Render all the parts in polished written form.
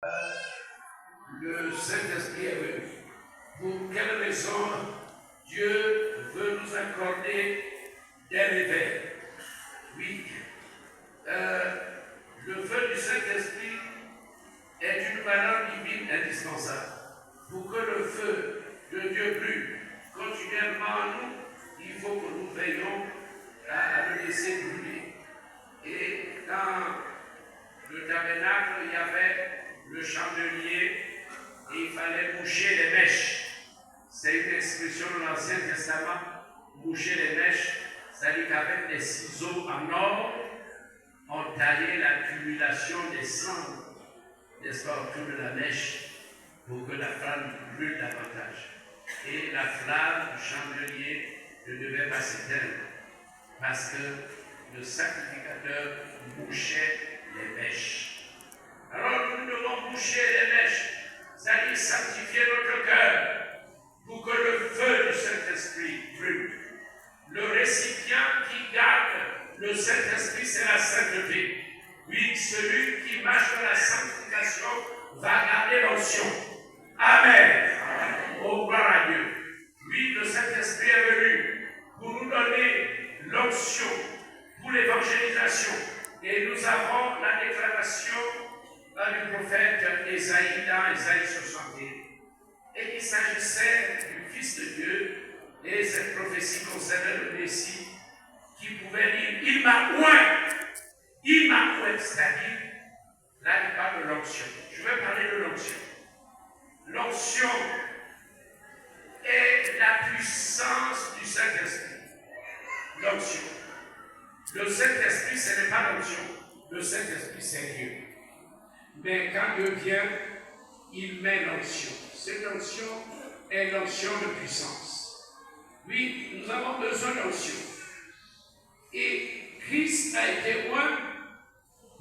Le Saint-Esprit est venu. Pour quelle raison Dieu veut nous accorder des réveils? Oui, le feu du Saint-Esprit est une valeur divine indispensable. Pour que le feu de Dieu brûle continuellement en nous, il faut que nous veillions à le laisser brûler. Et dans le tabernacle, il y avait le chandelier et il fallait moucher les mèches. C'est une expression de l'Ancien Testament. Moucher les mèches, c'est-à-dire qu'avec des ciseaux en or, on taillait l'accumulation des cendres, n'est-ce pas, autour de la mèche, pour que la flamme brûle davantage. Et la flamme du chandelier ne devait pas s'éteindre, parce que le sacrificateur mouchait les mèches. Alors nous devons moucher les mèches, c'est-à-dire sanctifier notre cœur, pour que le feu du Saint-Esprit brûle. Le récipient qui garde le Saint-Esprit, c'est la sainteté. Oui, celui qui marche dans la sanctification va garder l'onction. Amen. Oh, gloire à Dieu. Oui, le Saint-Esprit est venu pour nous donner l'onction pour l'évangélisation. Et nous avons la déclaration du prophète Ésaïe dans Ésaïe 61. Et il s'agissait du Fils de Dieu, et cette prophétie concernait le Messie qui pouvait dire: il m'a oint, c'est-à-dire, là il parle de l'onction. Je vais parler de l'onction. L'onction est la puissance du Saint-Esprit. L'onction. Le Saint-Esprit, ce n'est pas l'onction. Le Saint-Esprit, c'est Dieu. Mais quand Dieu vient, il met l'onction. Cette onction est l'onction de puissance. Oui, nous avons besoin d'onction. Et Christ a été oint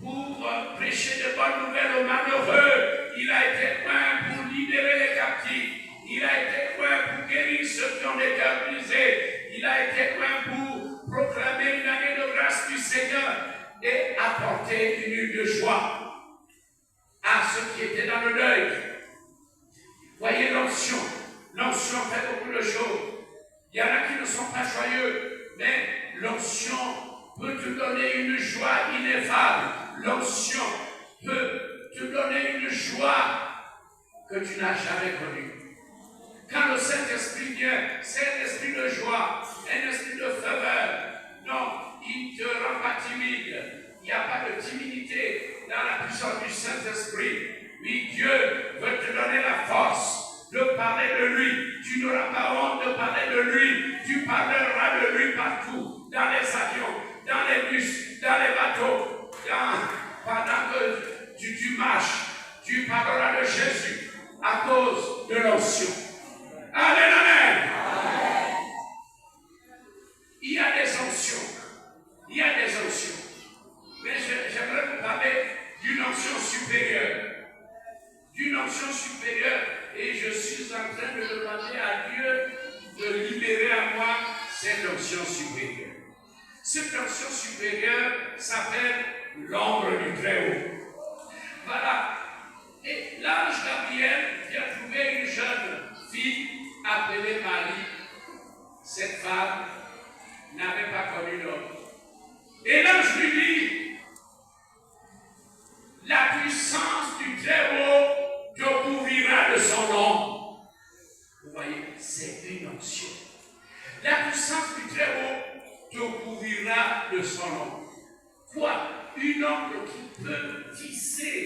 pour prêcher de bonnes nouvelles aux malheureux. Il a été oint pour libérer les captifs. Il a été oint pour guérir ceux qui ont des cœurs brisés. Il a été oint pour proclamer une année de grâce du Seigneur et apporter une huile de joie à ceux qui étaient dans le deuil. Voyez l'onction. L'onction fait beaucoup de choses. Il y en a qui ne sont pas joyeux, mais l'onction peut te donner une joie ineffable. L'onction peut te donner une joie que tu n'as jamais connue. Quand le Saint-Esprit vient, c'est un esprit de joie, un esprit de faveur. Non, il ne te rend pas timide. Il n'y a pas de timidité dans la puissance du Saint-Esprit. Oui, Dieu veut te donner la force de parler de lui. Tu n'auras pas honte de parler de lui. Tu parleras de lui partout, dans les avions, dans les bus, dans les bateaux. Pendant que tu marches, tu parleras de Jésus à cause de l'onction. Amen, amen. Il y a des onctions. Il y a des onctions. Mais j'aimerais vous parler d'une onction supérieure. D'une onction supérieure. Et je suis en train de demander à Dieu de libérer à moi cette onction supérieure. Cette onction supérieure s'appelle l'ombre du Très-Haut. Voilà. Et l'ange Gabriel vient trouver une jeune fille appelée Marie. Cette femme n'avait pas connu l'homme. Et l'ange lui dit: la puissance du Très-Haut te couvrira de son ombre. Vous voyez, c'est une onction. La puissance du Très-Haut te couvrira de son ombre. Quoi? Une ombre qui peut tisser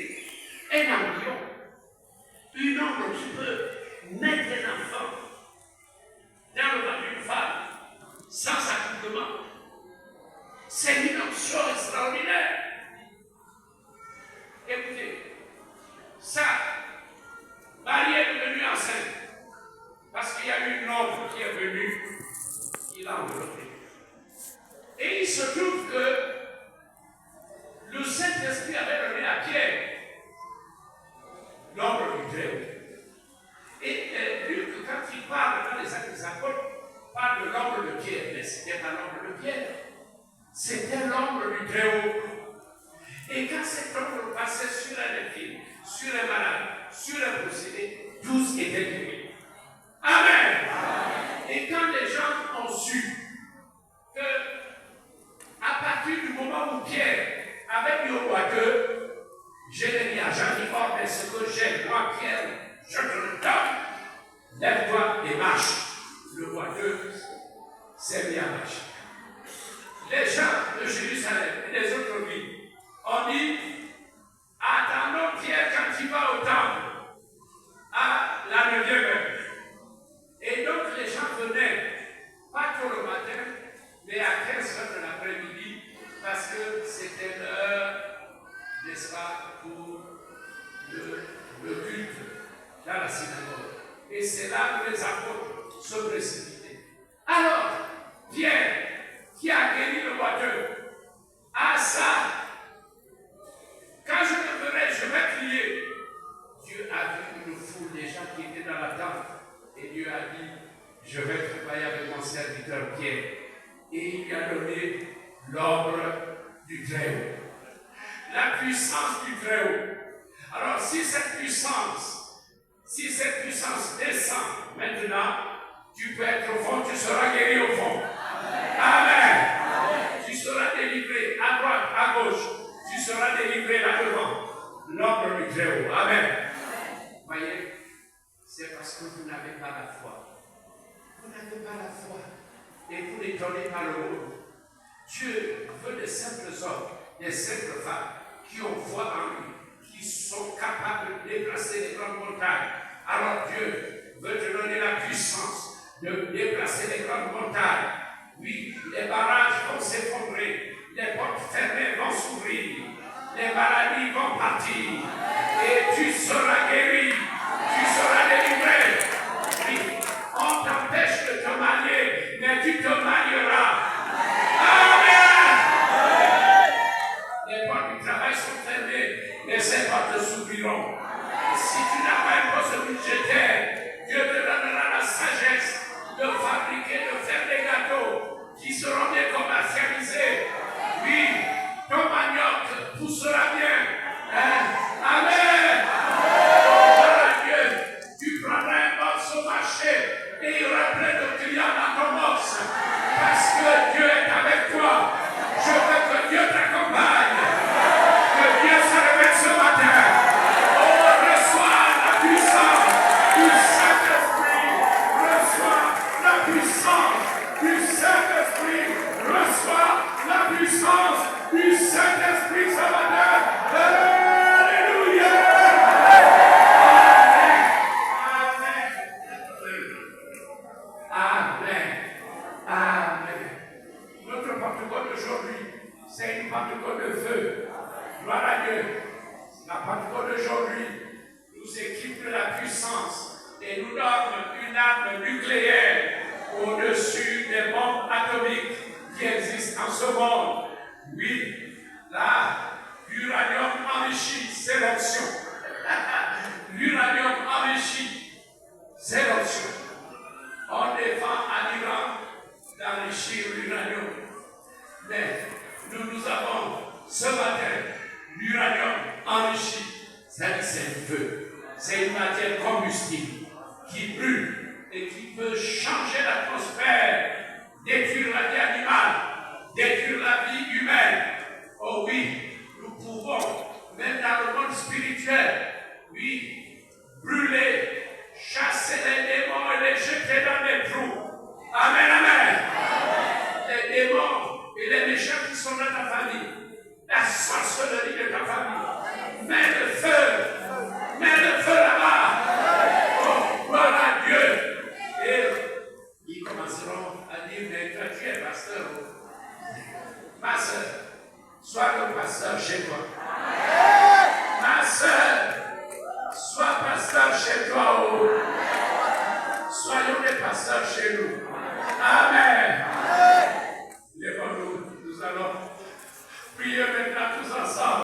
l'argent dit, oh, mais ce que j'ai, moi, Pierre, je te le donne. Lève-toi et marche. Le boiteux s'est mis à marcher. Les gens de Jérusalem et les autres villes ont dit, attendons Pierre quand il va au temple, à la 9e heure. Et donc les gens venaient, pas tôt le matin, mais à 15 heures de l'après-midi, parce que c'était l'heure, n'est-ce pas, pour le culte dans la synagogue. Et c'est là que les apôtres se précipitaient. Alors, Pierre, qui a guéri le boiteux, à ça, quand je me verrai, je vais crier. Dieu a vu une foule des gens qui étaient dans la tente. Et Dieu a dit, je vais travailler avec mon serviteur Pierre. Et il lui a donné l'ordre du Très-Haut. La puissance du Très-Haut. Alors si cette puissance descend maintenant, tu peux être au fond, tu seras guéri au fond. Amen. Tu seras délivré à droite, à gauche. Tu seras délivré là-devant. L'ordre du Très-Haut. Amen. Voyez, c'est parce que vous n'avez pas la foi. Vous n'avez pas la foi. Et vous ne donnez pas le monde. Dieu veut des simples hommes, des simples femmes qui ont foi en lui, qui sont capables de déplacer les grandes montagnes. Alors Dieu veut te donner la puissance de déplacer les grandes montagnes. Oui, les barrages vont s'effondrer, les portes fermées vont s'ouvrir, les maladies vont partir, et tu seras guéri, tu seras délivré. Oui, on t'empêche de te marier, mais tu te marieras. Amen. Les portes du travail sont fermées, mais ces portes s'ouvriront. Si tu n'as pas un poste budgétaire, Dieu te donnera la sagesse de fabriquer, de faire des gâteaux qui seront bien commercialisés. Oui, ton manioc poussera bien. Hein? Amen. Voilà Dieu, tu prendras un box au marché et il y aura plein de clients dans ton box. Parce que Dieu est avec toi. Je veux que Dieu t'accompagne. Que Dieu se révèle ce matin. Oh, reçois la puissance du Saint-Esprit. Reçois la puissance du Saint-Esprit. Reçois la puissance du Saint-Esprit ce matin. Alléluia. Amen. Amen. Amen. Notre Pentecôte d'aujourd'hui, c'est une Pentecôte de feu. Gloire à Dieu. La Pentecôte d'aujourd'hui nous équipe de la puissance et nous donne une arme nucléaire au-dessus des bombes atomiques qui existent en ce monde. Oui, là, l'uranium enrichi, c'est l'option. L'uranium enrichi, c'est l'option. On défend à l'Iran d'enrichir l'uranium. Mais nous avons ce matin l'uranium enrichi. C'est le feu. C'est une matière combustible qui brûle et qui peut changer l'atmosphère, détruire la vie animale, détruire la vie humaine. Oh oui, nous pouvons, même dans le monde spirituel, oui, brûler, chasser les démons et les jeter dans les trous. Amen, amen. Les démons et les méchants qui sont dans ta famille, la sorcellerie de ta famille, mets le feu là-bas. Oh, gloire à Dieu. Et ils commenceront à dire, mais toi tu es pasteur. Ma soeur, sois le pasteur chez toi. Ma soeur, sois pasteur chez toi. Soyons des pasteurs chez nous. Amen.